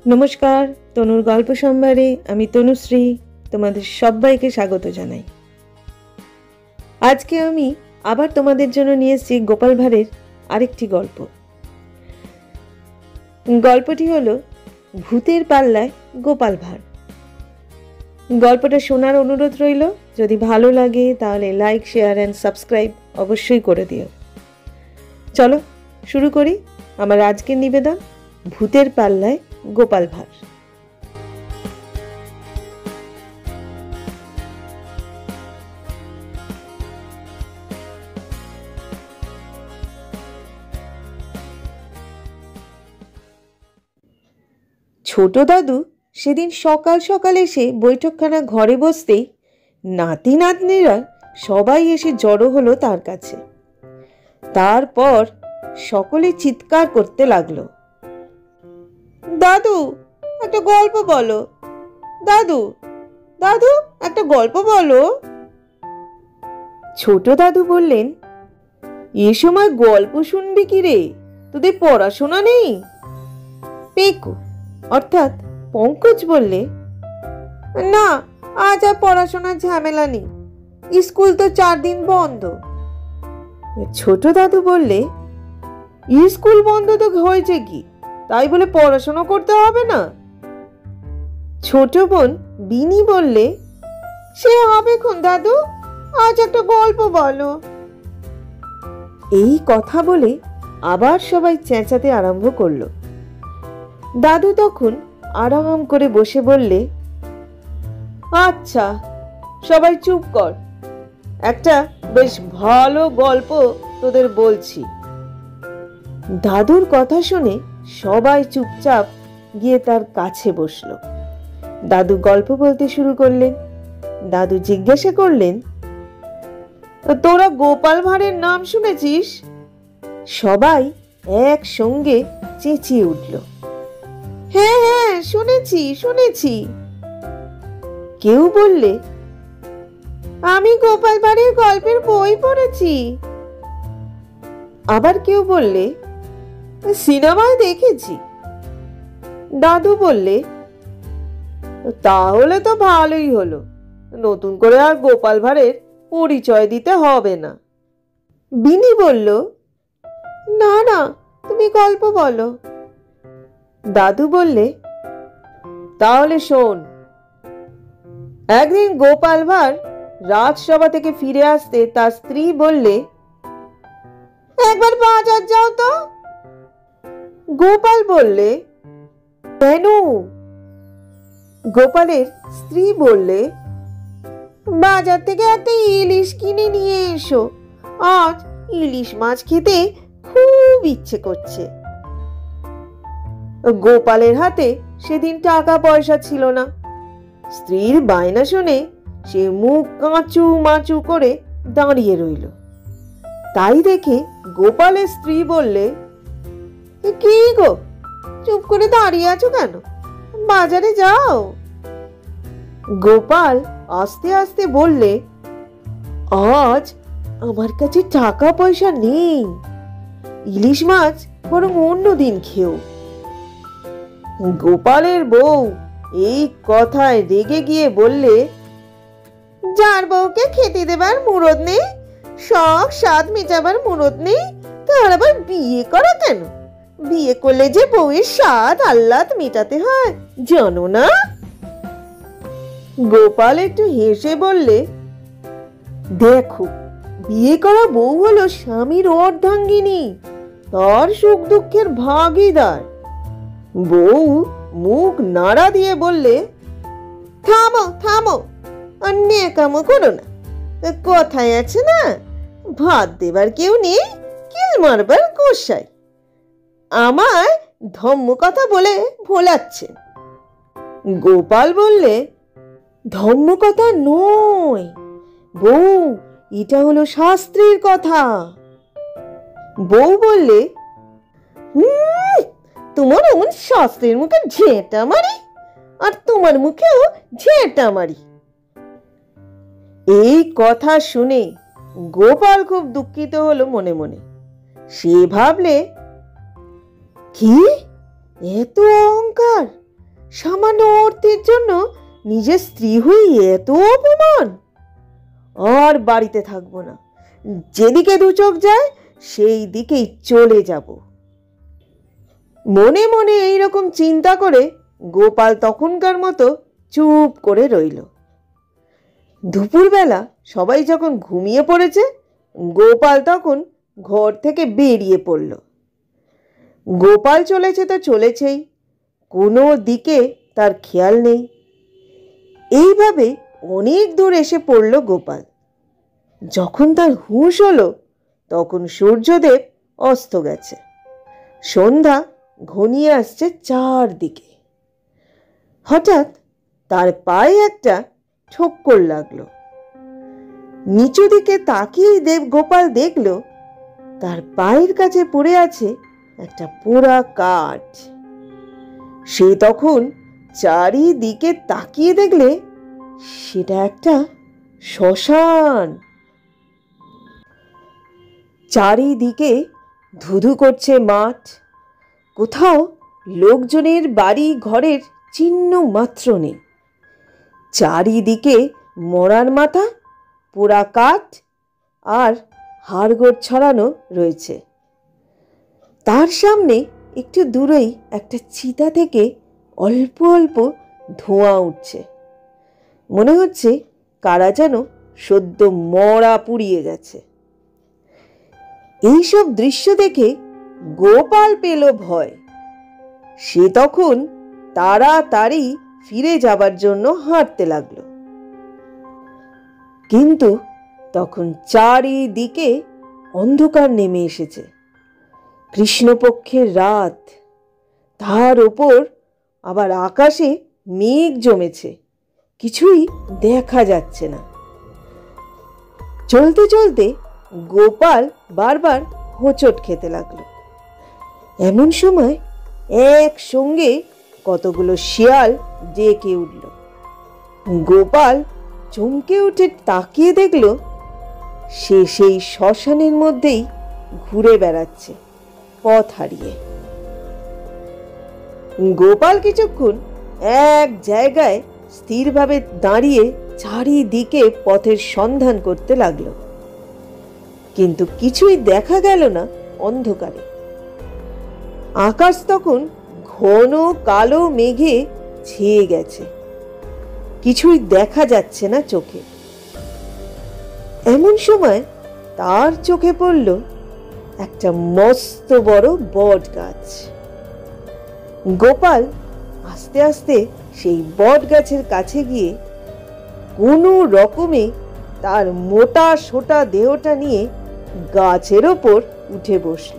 নমস্কার, তনুর গল্প সম্ভারে আমি তনুশ্রী তোমাদের সবাইকে স্বাগত জানাই। আজকে আমি আবার তোমাদের জন্য নিয়ে এসেছি গোপাল ভাঁড়ের আরেকটি গল্প। গল্পটি হলো ভূতের পাল্লায় গোপাল ভাঁড়। গল্পটা শোনার অনুরোধ রইল। যদি ভালো লাগে তাহলে লাইক, শেয়ার অ্যান্ড সাবস্ক্রাইব অবশ্যই করে দিও। চলো শুরু করি আমার আজকের নিবেদন, ভূতের পাল্লায় গোপাল ভাঁড়। ছোট দাদু সেদিন সকাল সকাল এসে বৈঠকখানা ঘরে বসতেই নাতি নাতনিরা সবাই এসে জড়ো হলো তার কাছে। তারপর সকলে চিৎকার করতে লাগলো, দাদু একটা গল্প বলো, দাদু দাদু একটা গল্প বলো। ছোট দাদু বললেন, এ সময় গল্প শুনবি কি রে, তোদের পড়াশোনা নেই? পেকু অর্থাৎ পঙ্কজ বললে, না আজ আর পড়াশোনার ঝামেলা নেই, স্কুল তো 4 দিন বন্ধ। ছোট দাদু বললে, স্কুল বন্ধ তো হয়েছে কি, তাই বলে পড়াশোনা করতে হবে না? ছোট বোন বিনি বললে, সে হবে খন দাদু, আজ একটা গল্প বলো। এই কথা বলে আবার সবাই চেঁচাতে আরম্ভ করলো। দাদু তখন আরাম করে বসে বললে, আচ্ছা সবাই চুপ কর, একটা বেশ ভালো গল্প তোদের বলছি। দাদুর কথা শুনে সবাই চুপচাপ গিয়ে তার কাছে বসলো। দাদু গল্প বলতে শুরু করলেন। দাদু জিজ্ঞাসা করলেন, তোরা গোপাল ভাঁড়ের নাম শুনেছিস? সবাই একসঙ্গে চেঁচিয়ে উঠল, হ্যাঁ হ্যাঁ শুনেছি শুনেছি। কেউ বললে, আমি গোপাল ভাঁড়ের গল্পের বই পড়েছি। আবার কেউ বললে, সিনেমায় দেখেছি। দাদু বললে, তাহলে তো ভালোই হলো, নতুন করে আর গোপাল ভাঁড়ের পরিচয় দিতে হবে না। বিনি বলল, না না তুমি গল্প বলো। দাদু বললে, তাহলে শোন। একদিন গোপাল ভাঁড় রাজসভা থেকে ফিরে আসতে তার স্ত্রী বললে, একবার বাজার যাও তো। গোপাল বললে, কেন? গোপালের স্ত্রী বললে, বাজার থেকে একটা ইলিশ কিনে নিয়ে এসো, আজ ইলিশ মাছ খেতে খুব ইচ্ছে করছে। গোপালের হাতে সেদিন টাকা পয়সা ছিল না। স্ত্রীর বায়না শুনে সে মুখ কাঁচু মাচু করে দাঁড়িয়ে রইল। তাই দেখে গোপালের স্ত্রী বললে, কি গো চুপ করে দাঁড়িয়ে আছো কেন, বাজারে যাও। গোপাল আস্তে আস্তে বললে, আজ আমার কাছে টাকা পয়সা নেই, ইলিশ মাছ বরং অন্য দিন খেও। গোপালের বউ এই কথায় রেগে গিয়ে বললে, যার বউকে খেতে দেবার মুরদ নেই, শখ স্বাদ মেটাবার মুরদ নেই, তার আবার বিয়ে করা কেন? বিয়ে করলে যে বউয়ের স্বাদ আহ্লাদ মেটাতে হয় জানো না? গোপাল একটু হেসে বললে, দেখো বিয়ে করা বউ হলো স্বামীর অর্ধাঙ্গিনী, তার সুখ দুঃখের ভাগীদার। বউ মুখ নাড়া দিয়ে বললে, থামো থামো, অন্যায় কাম করো না। কথায় আছে না, ভাত দেবার কেউ নেই, কিল মারবার গোসাই। আমায় ধম্ম কথা বলে ভোলাচ্ছেন। গোপাল বললে, ধম্ম কথা নয় বউ, এটা হলো শাস্ত্রের কথা। বউ বললে, তোমার অমন শাস্ত্রের মুখে ঝেঁটা মারি, আর তোমার মুখেও ঝেঁটা মারি। এই কথা শুনে গোপাল খুব দুঃখিত হলো মনে মনে। সে ভাবলে, কি এত অহংকার, সামান্য অর্থের জন্য নিজের স্ত্রী হয়ে এত অপমান! আর বাড়িতে থাকবো না, যেদিকে দু চোখ যায় সেই দিকেই চলে যাব। মনে মনে এইরকম চিন্তা করে গোপাল তখনকার মতো চুপ করে রইল। দুপুরবেলা সবাই যখন ঘুমিয়ে পড়েছে, গোপাল তখন ঘর থেকে বেরিয়ে পড়ল। গোপাল চলেছে তো চলেছেই, কোনো দিকে তার খেয়াল নেই। এইভাবে অনেক দূর এসে পড়ল গোপাল। যখন তার হুঁশ হলো, তখন সূর্যদেব অস্ত গেছে, সন্ধ্যা ঘনিয়ে আসছে চারদিকে। হঠাৎ তার পায়ে একটা ঠোক্কর লাগলো। নিচু দিকে তাকিয়ে গোপাল দেখল তার পায়ের কাছে পড়ে আছে একটা পোড়া কাঠ। সে তখন চারিদিকে তাকিয়ে দেখলে সেটা একটা শ্মশান। চারিদিকে ধুধু করছে মাঠ, কোথাও লোকজনের বাড়ি ঘরের চিহ্ন মাত্র নেই। চারিদিকে মরার মাথা, পোড়া কাঠ আর হাড়গোড় ছড়ানো রয়েছে। তার সামনে একটু দূরেই একটা চিতা থেকে অল্প অল্প ধোঁয়া উঠছে। মনে হচ্ছে কারা যেন সদ্য মরা পুড়িয়ে গেছে। এইসব দৃশ্য দেখে গোপাল পেল ভয়। সে তখন তাড়াতাড়ি ফিরে যাবার জন্য হাঁটতে লাগলো। কিন্তু তখন চারিদিকে অন্ধকার নেমে এসেছে। কৃষ্ণপক্ষের রাত, তার ওপর আবার আকাশে মেঘ জমেছে, কিছুই দেখা যাচ্ছে না। চলতে চলতে গোপাল বারবার হোঁচট খেতে লাগলো। এমন সময় একসঙ্গে কতগুলো শিয়াল ডেকে উঠল। গোপাল চমকে উঠে তাকিয়ে দেখল সে সেই শ্মশানের মধ্যেই ঘুরে বেড়াচ্ছে, পথ হারিয়ে। গোপাল কিছুক্ষণ এক জায়গায় স্থিরভাবে দাঁড়িয়ে চারিদিকে পথের সন্ধান করতে লাগলো, কিন্তু কিছুই দেখা গেল না অন্ধকারে। আকাশ তখন ঘন কালো মেঘে ছেয়ে গেছে, কিছুই দেখা যাচ্ছে না চোখে। এমন সময় তার চোখে পড়ল একটা মস্ত বড় বট গাছ। গোপাল আস্তে আস্তে সেই বট গাছের কাছে গিয়ে কোনো রকমে তার মোটা সোটা দেহটা নিয়ে গাছের ওপর উঠে বসল।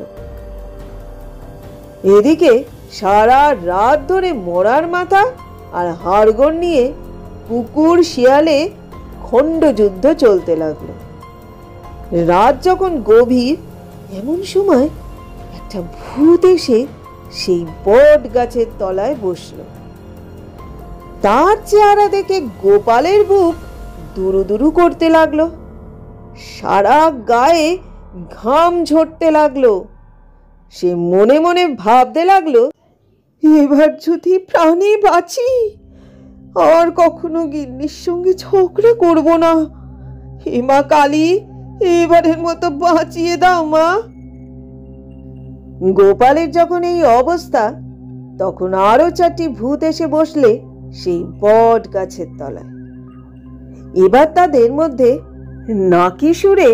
এদিকে সারা রাত ধরে মরার মাথা আর হাড়গোড় নিয়ে কুকুর শিয়ালে খণ্ডযুদ্ধ চলতে লাগলো। রাত যখন গভীর, এমন সময় একটা ভূত এসে সেই বট গাছের তলায় বসল। তার চেহারা দেখে গোপালের বুক দুরু দুরু করতে লাগলো, সারা গায়ে ঘাম ঝরতে লাগলো। সে মনে মনে ভাবতে লাগলো, এবার যদি প্রাণে বাঁচি আর কখনো গিন্নির সঙ্গে ঝগড়া করব না। হে মা কালী, এবারের মতো বাঁচিয়ে দাও মা। গোপালের যখন এই অবস্থা, তখন আরো 4টি ভূত এসে বসলে সেই বট গাছের তলায়। এবার তাদের মধ্যে নাকি সুরে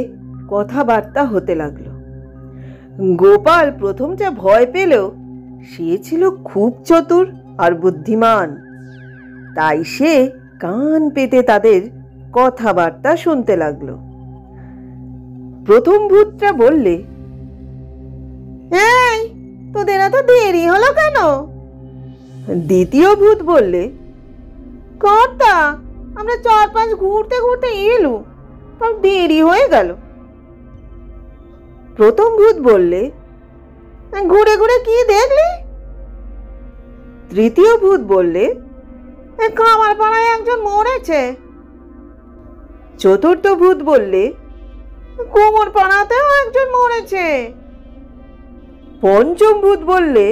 কথাবার্তা হতে লাগলো। গোপাল প্রথম যা ভয় পেল, সে ছিল খুব চতুর আর বুদ্ধিমান, তাই সে কান পেতে তাদের কথাবার্তা শুনতে লাগলো। প্রথম ভূতটা বললে, এই তোদের এত দেরি হলো কেন? দ্বিতীয় ভূত বললে, কর্তা, আমরা 4-5 ঘুরতে ঘুরতে এলু, তার দেরি হয়ে গেল। প্রথম ভূত বললে, ঘুরে ঘুরে কি দেখলি? তৃতীয় ভূত বললে, কামার পাড়ায় একজন মরেছে। চতুর্থ ভূত বললে, কুমোর পাড়াতেও একজন মরেছে। পঞ্চম ভূত বললে,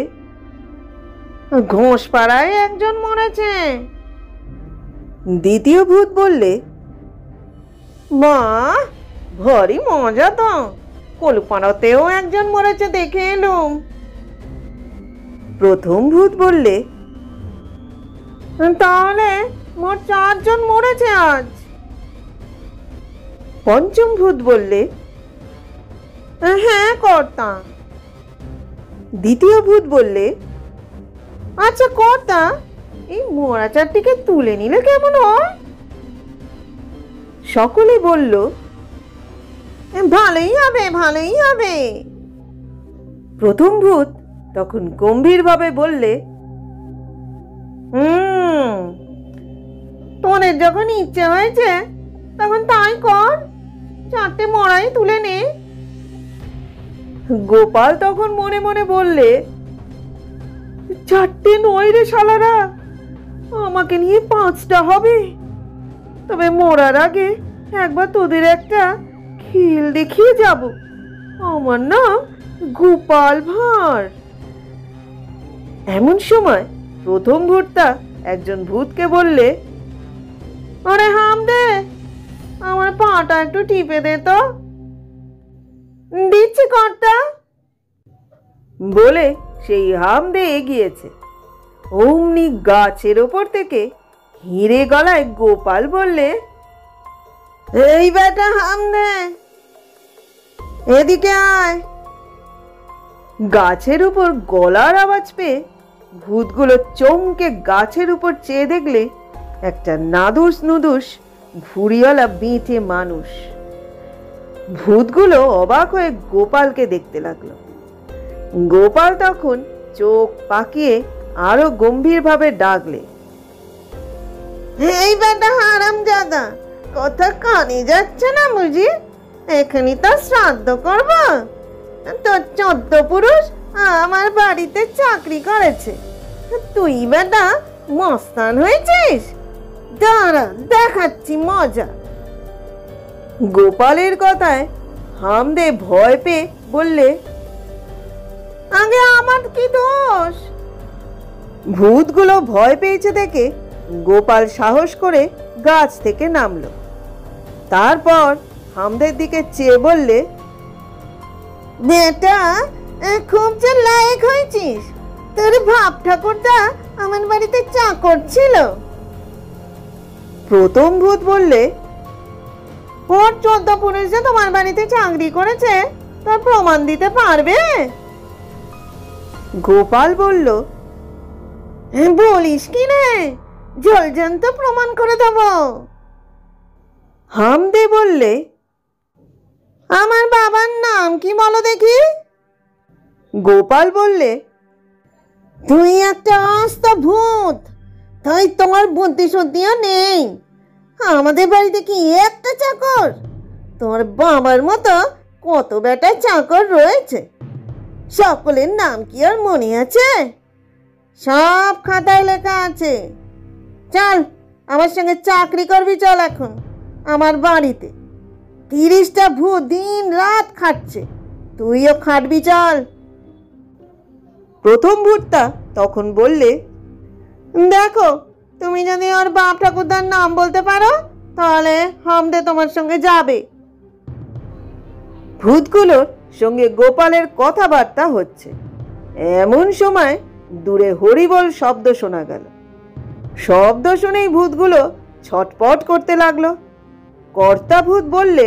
ঘোষপাড়ায় একজন মরেছে। দ্বিতীয় ভূত বললে, বাহ, ভারী মজা তো, কলুপাড়াতেও একজন মরেছে দেখে এলুম। প্রথম ভূত বললে, তাহলে মোট 4 জন মরেছে আজ। পঞ্চম ভূত বললে, হ্যাঁ কর্তা। দ্বিতীয় ভূত বললে, আচ্ছা কর্তা, এই মরা 4টিকে তুলে নিলে কেমন হয়? সকলে বলল, ভালোই হবে, ভালোই হবে। প্রথম ভূত তখন গম্ভীরভাবে বললে, তোদের যখন ইচ্ছে হয়েছে তখন তাই কর, 4টে মরাই তুলে নে। গোপাল তখন মনে মনে বললে, 4টে নয় রে শালারা, আমাকে নিয়ে 5টা হবে। তবে মরার আগে একবার তোদের একটা খেল দেখিয়ে যাব। আমার নাম গোপাল ভাঁড়। এমন সময় প্রথম ভূতটা একজন ভূতকে বললে, আরে হাম দে, আমার পাটা একটু টিপে দে তো। দিচ্ছি কর্তা বলে সেই হাম দিয়ে এগিয়েছে। অমনি গাছের ওপর থেকে হিরে গলায় গোপাল বললে, এই বেটা হাম দে, এদিকে আয়। গাছের উপর গলার আওয়াজ পেয়ে ভূতগুলো চমকে গাছের উপর চেয়ে দেখলে একটা নাদুস নুদুস ভুঁড়িওয়ালা বেঁটে মানুষ। ভূতগুলো অবাক হয়ে গোপালকে দেখতে লাগলো। গোপাল তখন চোখ পাকিয়ে আরো গম্ভীরভাবে ডাকলে, এই বেটা হারামজাদা, কথা কানে যাচ্ছে না বুঝি? এখানে তো শ্রাদ্ধ করব। তোর 14 পুরুষ আমার বাড়িতে চাকরি করেছে, তুই বেটা মস্তান হয়েছিস। দাঁড়া, দেখাচ্ছি মজা। গোপালের কথায় হামদে ভয় পেয়ে বললে, আগে আমার কি দোষ? ভূতগুলো ভয় পেয়েছে দেখে গোপাল সাহস করে গাছ থেকে নামলো। তারপর হামদের দিকে চেয়ে বললে, বেটা খুব যে লায়ক হয়েছিস, তোর ভাব ঠাকুরটা আমার বাড়িতে চাকর ছিল। প্রথম ভূত বললে, ওর 14 পুরুষ যে তোমার বাড়িতে চাকরি করেছে তার প্রমাণ দিতে পারবে? গোপাল বলল, বলিস কি রে, জলজান্ত প্রমাণ করে দেব। হামদে বললে, আমার বাবার নাম কি বলো দেখি? গোপাল বললে, তুই একটা আস্ত ভূত, তাই তোমার বুদ্ধি শুদ্ধিও নেই। আমাদের বাড়িতে কি একটা চাকর? তোমার বাবার মতো কত বেটা চাকর রয়েছে, সকলের নাম কি আর মনে আছে? সব খাতায় লেখা আছে। চল, আমার সঙ্গে চাকরি করবি, চল এখন আমার বাড়িতে। 30টা ভূত দিন রাত খাটছে, তুইও খাটবি, চল। প্রথম ভূতটা তখন বললে, দেখো, তুমি যদি ওর বাপ ঠাকুরদার নাম বলতে পারো তাহলে হামদে তোমার সঙ্গে যাবে। ভূতগুলোর সঙ্গে গোপালের কথাবার্তা হচ্ছে। এমন সময় দূরে হরিবল শব্দ শোনা গেল। শব্দ শুনেই ভূতগুলো ছটপট করতে লাগলো। কর্তা ভূত বললে,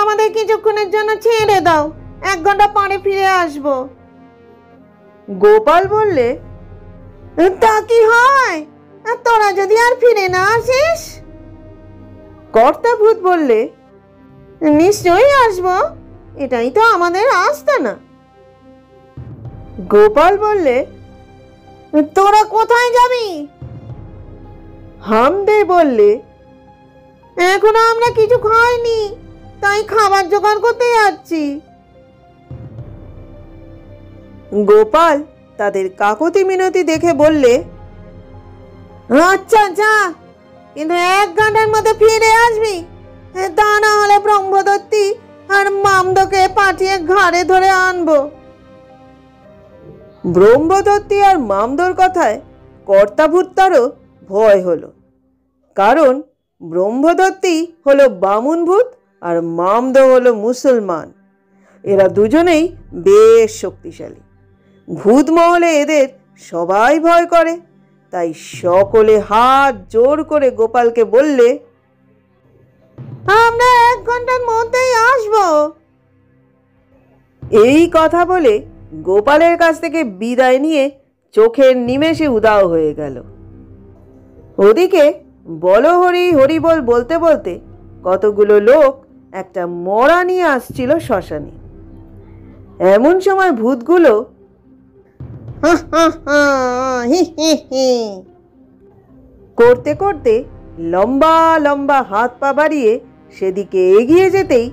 আমাদের কিছুক্ষণের জন্য ছেড়ে দাও, 1 ঘন্টা পরে ফিরে আসবো। গোপাল বললে, তা কি হয়, তোরা যদি আর ফিরে না আসিস? কর্তা ভূত বললে, নিশ্চয়ই আসবো, এটাই তো আমাদের আস্তানা। গোপাল বললে, তোরা কোথায় যাবি? হামদে বললে, এখনো আমরা কিছু খাইনি, তাই খাবার জোগাড় করতে যাচ্ছি। গোপাল তাদের কাকতি মিনতি দেখে বললে, আচ্ছা যা, কিন্তু 1 ঘন্টার মধ্যে ফিরে আসবি, তা না হলে ব্রহ্মদত্তি আর মামদকে পাঠিয়ে ঘাড়ে ধরে আনবো। ব্রহ্মদত্তি আর মামদোর কথায় কর্তাভূতারও ভয় হলো, কারণ ব্রহ্মদত্তি হলো বামুন ভূত আর মামদো হলো মুসলমান। এরা দুজনেই বেশ শক্তিশালী। ভূত মহলে এদের সবাই ভয় করে। তাই সকলে হাত জোর করে গোপালকে বললে, আমরা 1 ঘন্টার মধ্যেই আসবো। এই কথা বলে গোপালের কাছ থেকে বিদায় নিয়ে চোখের নিমেষে উধাও হয়ে গেল। ওদিকে বল হরি হরি বল বলতে বলতে কতগুলো লোক একটা মরা নিয়ে আসছিল শ্মশানে। এমন সময় ভূতগুলো করতে করতে লম্বা লম্বা হাত পা বাড়িয়ে সেদিকে এগিয়ে যেতেই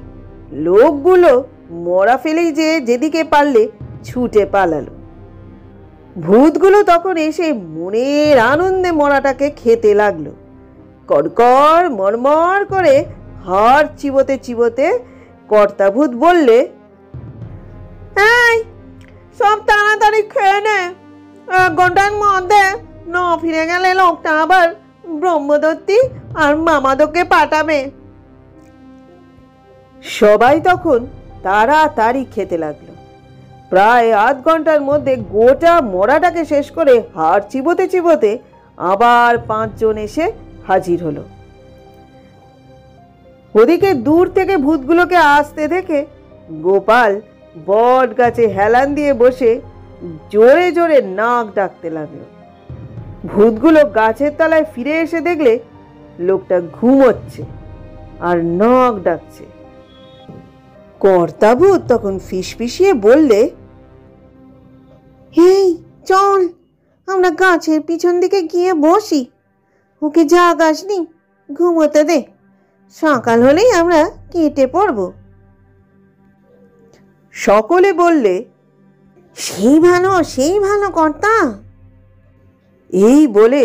লোকগুলো মরা ফেলেই যেদিকে পারলে ছুটে পালালো। ভূতগুলো তখন এসে মনের আনন্দে মরাটাকে খেতে লাগলো। কড়কড় মরমর করে হাড় চিবোতে চিবোতে কর্তাভূত বললে, এই সব তাড়াতাড়ি খেয়ে নে, 1 ঘন্টার মধ্যে না ফিরে গেলে লোকটা আবার ব্রহ্মদত্তি আর মামাদোকে পাঠাবে। সবাই তখন তাড়াতাড়ি খেতে লাগলো। প্রায় 1/2 ঘন্টার মধ্যে গোটা মরাটাকে শেষ করে হাড় চিবোতে চিবোতে আবার 5 জন এসে হাজির হলো। ওদিকে দূর থেকে ভূতগুলোকে আসতে দেখে গোপাল বট গাছে হেলান দিয়ে বসে জোরে জোরে নাক ডাকতে লাগলো। ভূতগুলো গাছের তলায় ফিরে এসে দেখলে লোকটা ঘুমোচ্ছে আর নাক ডাকছে। কর্তাভূত তখন ফিসফিসিয়ে বললে, এই চল, আমরা গাছের পিছন দিকে গিয়ে বসি। ওকে জাগাসনি, ঘুমোতে দে, সকাল হলেই আমরা কেটে পড়ব। সকলে বললে, সেই ভালো কর্তা। এই বলে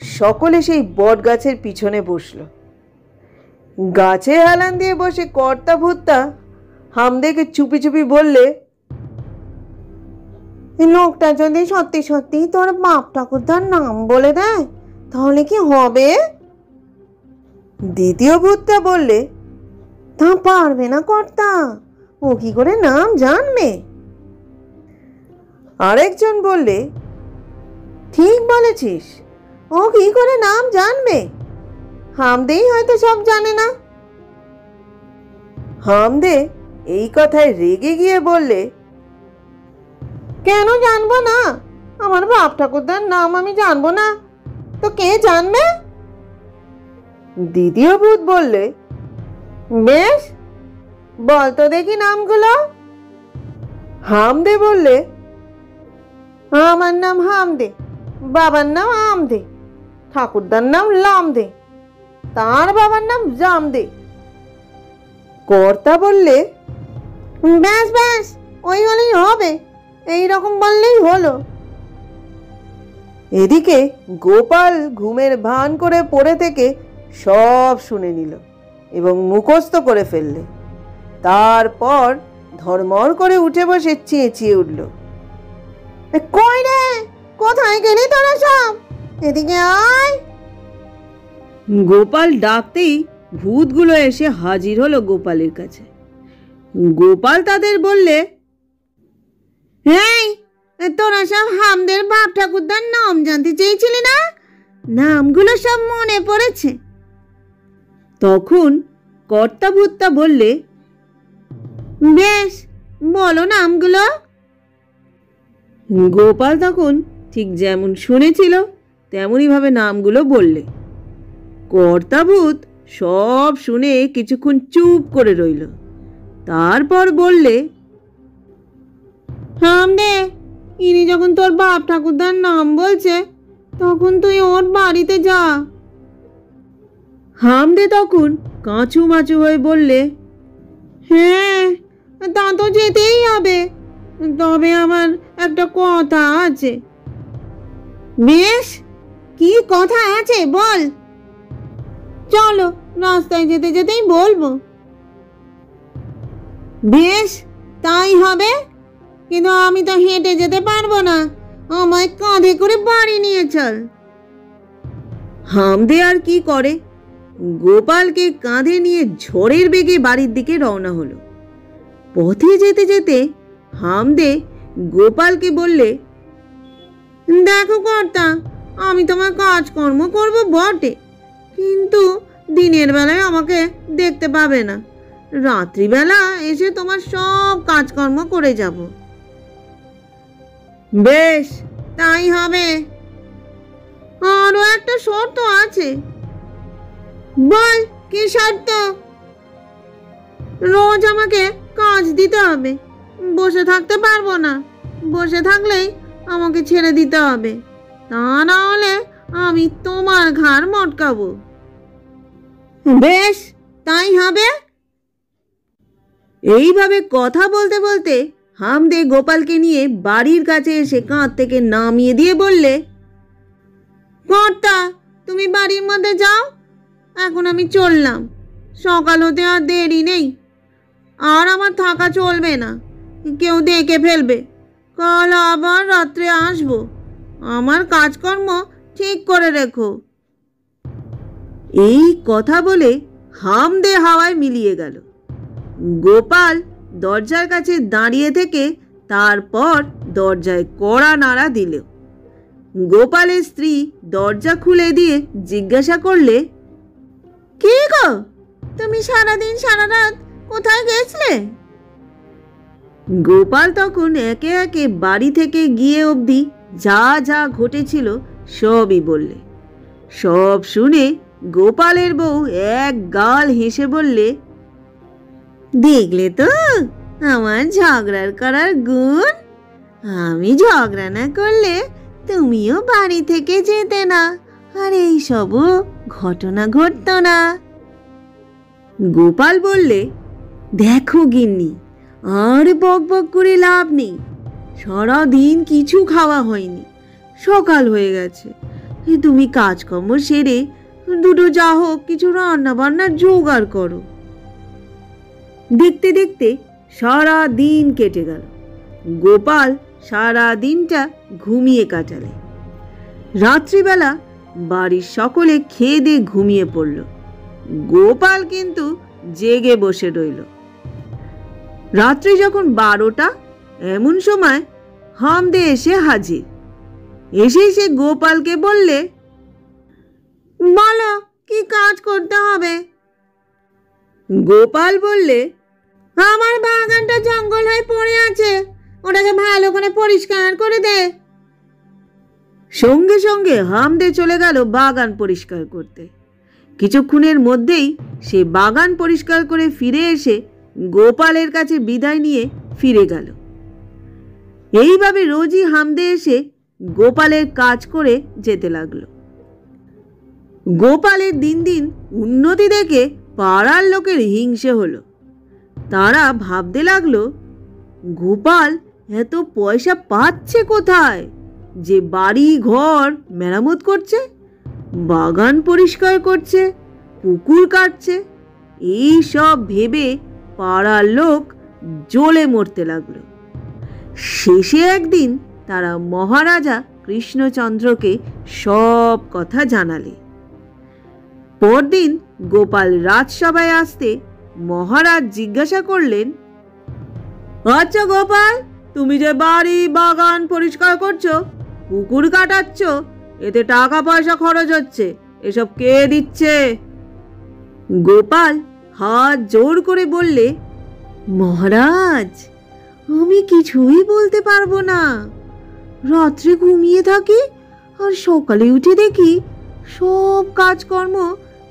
সকলে সেই বট গাছের পিছনে বসল। গাছে হেলান দিয়ে বসে কর্তাভূতটা হামদেকে চুপি চুপি বললে, লোকটা যদি সত্যি সত্যি তোর বাপ ঠাকুরদার নাম বলে দেয় তাহলে কি হবে? দ্বিতীয় ভূতটা বললে, তা পারবে না কর্তা, ও কি করে নাম জানবে? আরেকজন বললে, ঠিক বলেছিস, ও কি করে নাম জানবে? হামদেই হয়তো সব জানে না। হামদে এই কথায় রেগে গিয়ে বললে, কেন জানবো না? আমার বাপ ঠাকুরদার নাম আমি জানবো না তো কে জানবে? দ্বিতীয় ভূত বললে, বেশ, বল তো দেখি নামগুলো। হামদে বললে, আমার নাম হামদে, বাবার নাম আমদে, ঠাকুরদার নাম লামদে, তার বাবার নাম জামদে। কর্তা বললে, ব্যাস ব্যাস, ওই হলেই হবে, এই রকম বললেই হলো। এদিকে গোপাল ঘুমের ভান করে পড়ে থেকে সব শুনে নিল এবং মুখস্থ করে ফেললে। তারপর ধর্মর করে উঠে বসে চেঁচিয়ে উঠল, কই রে, কোথায় গেলি তোরা সব? এদিকে আয়। গোপাল ডাকতেই ভূতগুলো এসে হাজির হলো গোপালের কাছে। গোপাল তাদের বললে, এই তোরা সব হামদের বাপ ঠাকুরদার নাম জানতে চেয়েছিলি না? নামগুলো সব মনে পড়েছে। তখন কর্তাভূতটা বললে, বেশ, বলো নামগুলো। গোপাল তখন ঠিক যেমন শুনেছিল তেমনই ভাবে নামগুলো বললে। কর্তাভূত সব শুনে কিছুক্ষণ চুপ করে রইল। তারপর বললে, হামদে, ইনি যখন তোর বাপ ঠাকুরদার নাম বলছে তখন তুই ওর বাড়িতে যা। হামদে তখন কাঁচু মাচু হয়ে বললে, হ্যাঁ, তা তো যেতেই হবে, তবে আমার একটা কথা আছে। বেশ, কি কথা আছে বল। চলো, রাস্তায় যেতে যেতেই বলবো। বেশ, তাই হবে। কিন্তু আমি তো হেঁটে যেতে পারবো না, আমায় কাঁধে করে বাড়ি নিয়ে চল। হামদে আর কি করে, গোপালকে কাঁধে নিয়ে ঝড়ের বেগে বাড়ির দিকে রওনা হলো। পথে যেতে যেতে হামদে গোপালকে বললে, দেখো কর্তা, আমি তোমার কাজকর্ম করব বটে, কিন্তু দিনের বেলায় আমাকে দেখতে পাবে না, রাত্রিবেলা এসে তোমার সব কাজকর্ম করে যাব। বেশ, তাই হবে। আরো একটা শর্ত আছে। বল, কি শর্ত? রোজ আমাকে কাজ দিতে হবে, বসে থাকতে পারবো না, বসে থাকলেই আমাকে ছেড়ে দিতে হবে, তা না হলে আমি তোমার ঘাড় মটকাবো। বেশ, তাই হবে। এইভাবে কথা বলতে বলতে হামদে গোপালকে নিয়ে বাড়ির কাছে এসে কাঁধ থেকে নামিয়ে দিয়ে বললে, কর্তা, তুমি বাড়ির মধ্যে যাও, এখন আমি চললাম, সকাল হতে আর দেরি নেই, আর আমার থাকা চলবে না, কেউ দেখে ফেলবে, কাল আবার রাত্রে আসবো, আমার কাজকর্ম ঠিক করে রেখো। এই কথা বলে হামদে হাওয়ায় মিলিয়ে গেল। গোপাল দরজার কাছে দাঁড়িয়ে থেকে তারপর দরজায় কড়া নাড়া দিল। গোপালের স্ত্রী দরজা খুলে দিয়ে জিজ্ঞাসা করলে, কি গো, তুমি সারাদিন সারা রাত কোথায় গেছিলে? গোপাল তখন একে একে বাড়ি থেকে গিয়ে অবধি যা যা ঘটেছিল সবই বললে। সব শুনে গোপালের বউ এক গাল হেসে বললে, দেখলে তো আমার ঝগড়ার করার গুণ, আমি ঝগড়া না করলে তুমিও বাড়ি থেকে যেতে না, আর এই সবও ঘটনা ঘটতো না। গোপাল বললে, দেখো গিন্নি, আর বক বক করে লাভ নেই, সারাদিন কিছু খাওয়া হয়নি, সকাল হয়ে গেছে, তুমি কাজকর্ম সেরে দুটো যা হোক কিছু রান্না বান্নার জোগাড় করো। দেখতে দেখতে সারা দিন কেটে গেল। গোপাল সারা দিনটা ঘুমিয়ে কাটালে। রাত্রিবেলা বাড়ির সকলে খেয়ে দিয়ে ঘুমিয়ে পড়ল, গোপাল কিন্তু জেগে বসে রইল। রাত্রি যখন 12টা, এমন সময় হামদে এসে হাজির। এসেই সে গোপালকে বললে, বলো, কি কাজ করতে হবে? গোপাল বললে, আমার বাগানটা জঙ্গল হয়ে পড়ে আছে, ওটাকে ভালো করে পরিষ্কার করে দে। সঙ্গে সঙ্গে হামদে চলে গেল বাগান পরিষ্কার করতে। কিছুক্ষণের মধ্যেই সে বাগান পরিষ্কার করে ফিরে এসে গোপালের কাছে বিদায় নিয়ে ফিরে গেল। এইভাবে রোজই হামদে এসে গোপালের কাজ করে যেতে লাগলো। গোপালের দিন দিন উন্নতি দেখে পাড়ার লোকের হিংসে হলো। তারা ভাবতে লাগলো, গোপাল এত পয়সা পাচ্ছে কোথায় যে বাড়ি ঘর মেরামত করছে, বাগান পরিষ্কার করছে, পুকুর কাটছে। এই সব ভেবে পাড়ার লোক জ্বলে মরতে লাগলো। শেষে একদিন তারা মহারাজা কৃষ্ণচন্দ্রকে সব কথা জানালে। পরদিন গোপাল রাজসভায় আসতে মহারাজ জিজ্ঞাসা করলেন, আচ্ছা গোপাল, তুমি যে বাড়ি বাগান পরিষ্কার করছো, পুকুর কাটাচ্ছ, এতে টাকা পয়সা খরচ হচ্ছে, এসব কে দিচ্ছে? গোপাল হাত জোর করে বললে, মহারাজ, আমি কিছুই বলতে পারবো না, রাত্রে ঘুমিয়ে থাকি আর সকালে উঠে দেখি সব কাজকর্ম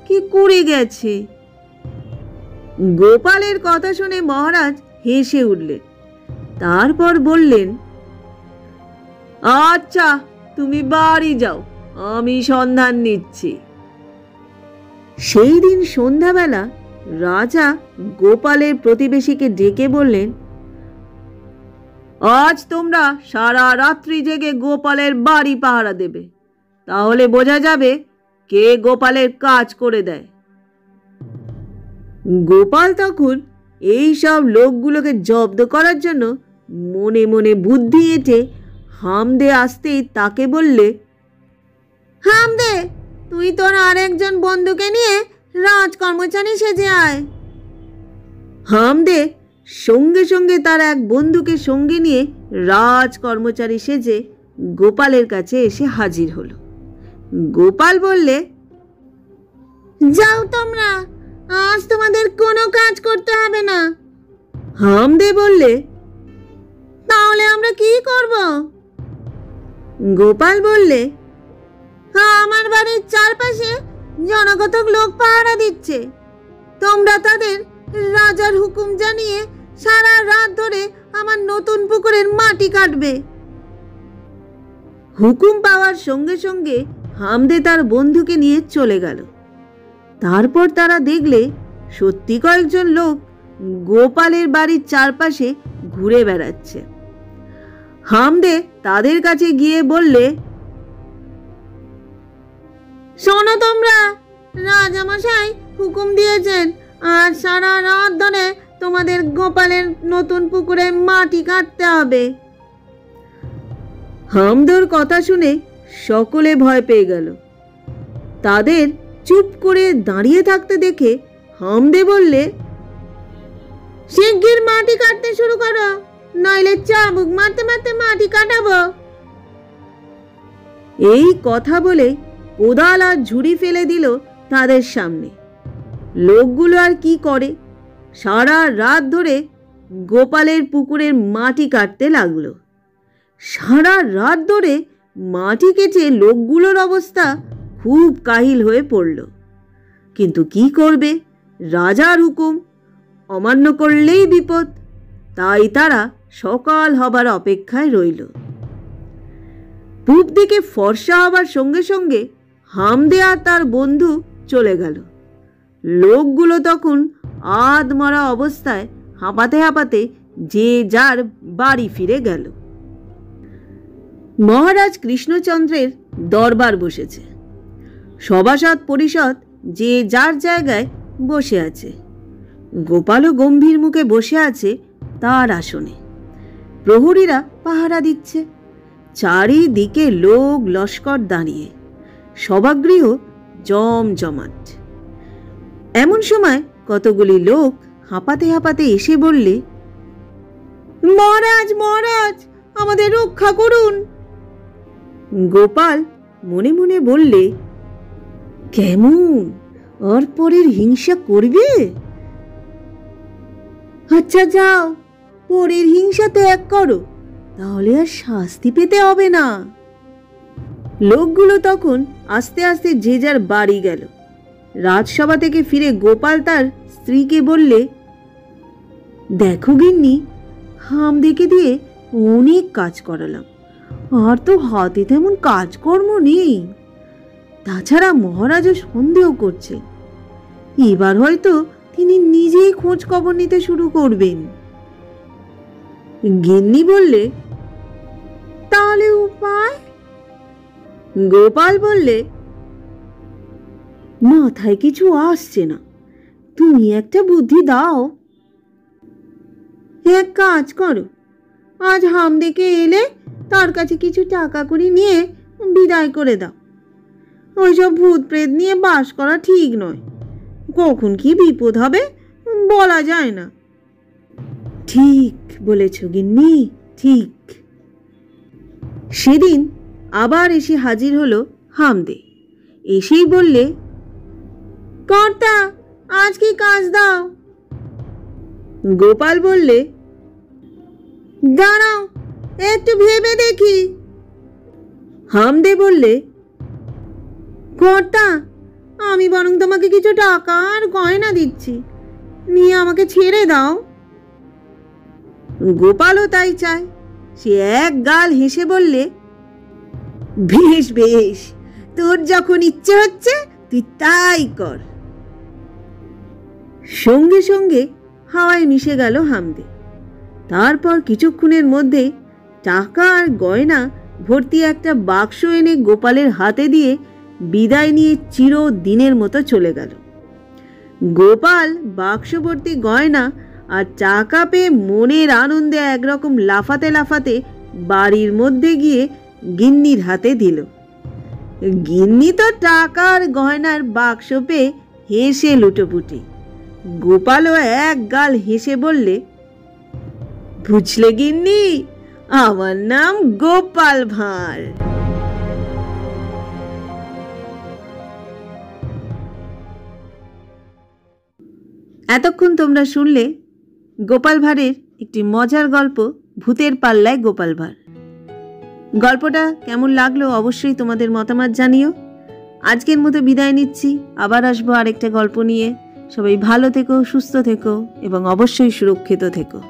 কি করে গেছে। গোপালের কথা শুনে মহারাজ হেসে উঠলেন। তারপর বললেন, আচ্ছা, তুমি বাড়ি যাও, আমি সন্ধান নিচ্ছি। সেই দিন সন্ধ্যাবেলা রাজা গোপালের প্রতিবেশীকে ডেকে বললেন, আজ তোমরা সারা রাত্রি জেগে গোপালের বাড়ি পাহারা দেবে, তাহলে বোঝা যাবে কে গোপালের কাজ করে দেয়। গোপাল তখন এই সব লোকগুলোকে জব্দ করার জন্য মনে মনে বুদ্ধি এঁটে হামদে আসতেই তাকে বললে, হামদে, তুই তোর আরেকজন বন্ধুকে নিয়ে রাজকর্মচারী সেজে আয়। হামদে সঙ্গে সঙ্গে তার এক বন্ধুকে সঙ্গে নিয়ে রাজকর্মচারী সেজে গোপালের কাছে এসে হাজির হলো। গোপাল বললে, যাও তোমরা, আজ তোমাদের কোনো কাজ করতে হবে না। হামদে বললে, তাহলে আমরা কি করব? গোপাল বললে, আমার বাড়ির চারপাশে জনকতক লোক পাহারা দিচ্ছে, তোমরা তাদের রাজার হুকুম জানিয়ে সারা রাত ধরে আমার নতুন পুকুরের মাটি কাটবে। হুকুম পাওয়ার সঙ্গে সঙ্গে হামদে তার বন্ধুকে নিয়ে চলে গেল। তারপর তারা দেখলে সত্যি কয়েকজন লোক গোপালের বাড়ির চারপাশে ঘুরে বেড়াচ্ছে। হামদে তাদের কাছে গিয়ে বললে, শোনো তোমরা, রাজামশাই হুকুম দিয়েছেন আর সারা রাত ধরে তোমাদের গোপালের নতুন পুকুরে মাটি কাটতে হবে। হামদের কথা শুনে সকলে ভয় পেয়ে গেল। তাদের চুপ করে দাঁড়িয়ে থাকতে দেখে হামদে বললে, শিগগির মাটি কাটতে শুরু করো, নইলে চাবুক মারতে মারতে মাটি কাটাবো। এই কথা বলে কোদাল আর ঝুড়ি ফেলে দিল তাদের সামনে। লোকগুলো আর কি করে, সারা রাত ধরে গোপালের পুকুরের মাটি কাটতে লাগলো। সারা রাত ধরে মাটি কেটে লোকগুলোর অবস্থা খুব কাহিল হয়ে পড়ল। কিন্তু কি করবে, রাজার হুকুম অমান্য করলেই বিপদ। তাই তারা সকাল হবার অপেক্ষায় রইল। পূব দিকে ফর্সা হবার সঙ্গে সঙ্গে হামদে আর তার বন্ধু চলে গেল। লোকগুলো তখন আধমরা অবস্থায় হাঁপাতে হাঁপাতে যে যার বাড়ি ফিরে গেল। মহারাজ কৃষ্ণচন্দ্রের দরবার বসেছে। সভাসদ পরিষদ যে যার জায়গায় বসে আছে। গোপালও গম্ভীর মুখে বসে আছে তার আসনে। প্রহরীরা পাহারা দিচ্ছে। চারিদিকে লোক লস্কর দাঁড়িয়ে, সভাগৃহ জমজমাট। এমন সময় কতগুলি লোক হাঁপাতে হাঁপাতে এসে বললে, মহারাজ, মহারাজ, আমাদের রক্ষা করুন। গোপাল মনে মনে বললে, কেমন আর পরের হিংসা করবে? আচ্ছা যাও, পরের হিংসা ত্যাগ করো, তাহলে আর শাস্তি পেতে হবে না। লোকগুলো তখন আস্তে আস্তে যে যার বাড়ি গেল। রাজসভা থেকে ফিরে গোপাল তার স্ত্রীকে বললে, দেখো গিন্নি, হামদেকে দিয়ে অনেক কাজ করালাম, আর তো হাতে তেমন কাজকর্ম নেই। তাছাড়া মহারাজও সন্দেহ করছে, এবার হয়তো তিনি নিজেই খোঁজ খবর নিতে শুরু করবেন। গিন্নি বললে, তাহলে উপায়? গোপাল বললে, মাথায় কিছু আসছে না, তুমি একটা বুদ্ধি দাও। এক কাজ করো, আজ হামদেকে এলে তার কাছে কিছু টাকা কড়ি নিয়ে বিদায় করে দাও। ওইসব ভূত প্রেত নিয়ে বাস করা ঠিক নয়, কখন কি বিপদ হবে বলা যায় না। ঠিক বলেছ গিন্নি, ঠিক। সেদিন আবার এসে হাজির হলো হামদে। এসেই বললে, কর্তা, আজ কি কাজ দাও? গোপাল বললে, দাঁড়াও, একটু ভেবে দেখি। হামদে বললে, কর্তা, আমি বরং তোমাকে কিছু টাকা আর গয়না দিচ্ছি, নিয়ে আমাকে ছেড়ে দাও। গোপালও তাই চায়। সে এক গাল হেসে বললে, বেশ বেশ, তোর যখন ইচ্ছে হচ্ছে তুই তাই কর। সঙ্গে সঙ্গে হাওয়ায় মিশে গেল হামদে। তারপর কিছুক্ষণের মধ্যে টাকা আর গয়না ভর্তি একটা বাক্স এনে গোপালের হাতে দিয়ে বিদায় নিয়ে চিরদিনের মতো চলে গেল। গোপাল বাক্স ভর্তি গয়না আর টাকা পেয়ে মনের আনন্দে একরকম লাফাতে লাফাতে বাড়ির মধ্যে গিয়ে গিন্নির হাতে দিল। গিন্নি তো টাকার গয়নার বাক্স পেয়ে হেসে লুটোপুটি। গোপালও এক গাল হেসে বললে, বুঝলে গিন্নি, আমার নাম গোপাল ভাঁড়। এতক্ষণ তোমরা শুনলে গোপাল ভাঁড়ের একটি মজার গল্প, ভূতের পাল্লায় গোপাল ভাঁড়। গল্পটা কেমন লাগলো অবশ্যই তোমাদের মতামত জানিও। আজকের মতো বিদায় নিচ্ছি, আবার আসবো আরেকটা গল্প নিয়ে। সবাই ভালো থেকো, সুস্থ থেকো এবং অবশ্যই সুরক্ষিত থেকো।